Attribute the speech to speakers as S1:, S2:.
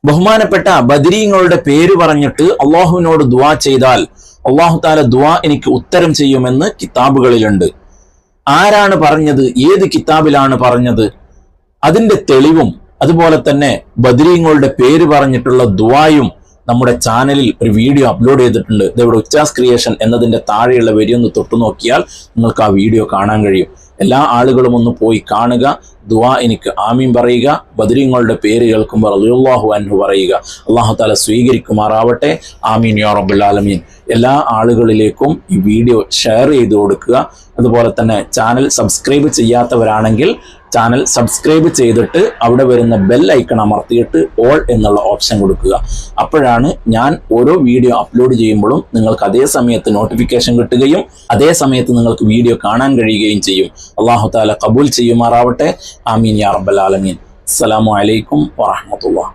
S1: ബഹുമാനപ്പെട്ട ബദരീങ്ങളുടെ പേര് പറഞ്ഞിട്ട് അള്ളാഹുവിനോട് ദുആ ചെയ്താൽ അള്ളാഹു താല ദുആ എനിക്ക് ഉത്തരം ചെയ്യുമെന്ന് കിതാബുകളിലുണ്ട്. ആരാണ് പറഞ്ഞത്? ഏത് കിതാബിലാണ് പറഞ്ഞത്? അതിന്റെ തെളിവും അതുപോലെ തന്നെ ബദരീങ്ങളുടെ പേര് പറഞ്ഞിട്ടുള്ള ദുആയും നമ്മുടെ ചാനലിൽ ഒരു വീഡിയോ അപ്ലോഡ് ചെയ്തിട്ടുണ്ട്. ഇതെവിടെ ഉച്ചാസ് ക്രിയേഷൻ എന്നതിന്റെ താഴെയുള്ള വരി ഒന്ന് തൊട്ടു നോക്കിയാൽ നിങ്ങൾക്ക് ആ വീഡിയോ കാണാൻ കഴിയും. എല്ലാ ആളുകളും ഒന്ന് പോയി കാണുക. ദുആ എനിക്ക് ആമീൻ പറയുക. ബദരീങ്ങളുടെ പേര് കേൾക്കുമ്പോൾ റളിയല്ലാഹു അൻഹു പറയുക. അല്ലാഹു തആല സ്വീകരിക്കുമാറാവട്ടെ. ആമീൻ യാ റബ്ബൽ ആലമീൻ. എല്ലാ ആളുകളിലേക്കും ഈ വീഡിയോ ഷെയർ ചെയ്ത് കൊടുക്കുക. അതുപോലെ തന്നെ ചാനൽ സബ്സ്ക്രൈബ് ചെയ്യാത്തവരാണെങ്കിൽ ചാനൽ സബ്സ്ക്രൈബ് ചെയ്തിട്ട് അവിടെ വരുന്ന ബെൽ ഐക്കൺ അമർത്തിയിട്ട് ഓൾ എന്നുള്ള ഓപ്ഷൻ കൊടുക്കുക. അപ്പോഴാണ് ഞാൻ ഓരോ വീഡിയോ അപ്ലോഡ് ചെയ്യുമ്പോഴും നിങ്ങൾക്ക് അതേ സമയത്ത് നോട്ടിഫിക്കേഷൻ കിട്ടുകയും അതേ സമയത്ത് നിങ്ങൾക്ക് വീഡിയോ കാണാൻ കഴിയുകയും ചെയ്യും. അല്ലാഹു തആല ഖബൂൽ ചെയ്യുമാറാവട്ടെ. ആമീൻ യാ റബ്ബൽ ആലമീൻ. അസ്സലാമു അലൈക്കും വറഹ്മത്തുള്ളാഹി.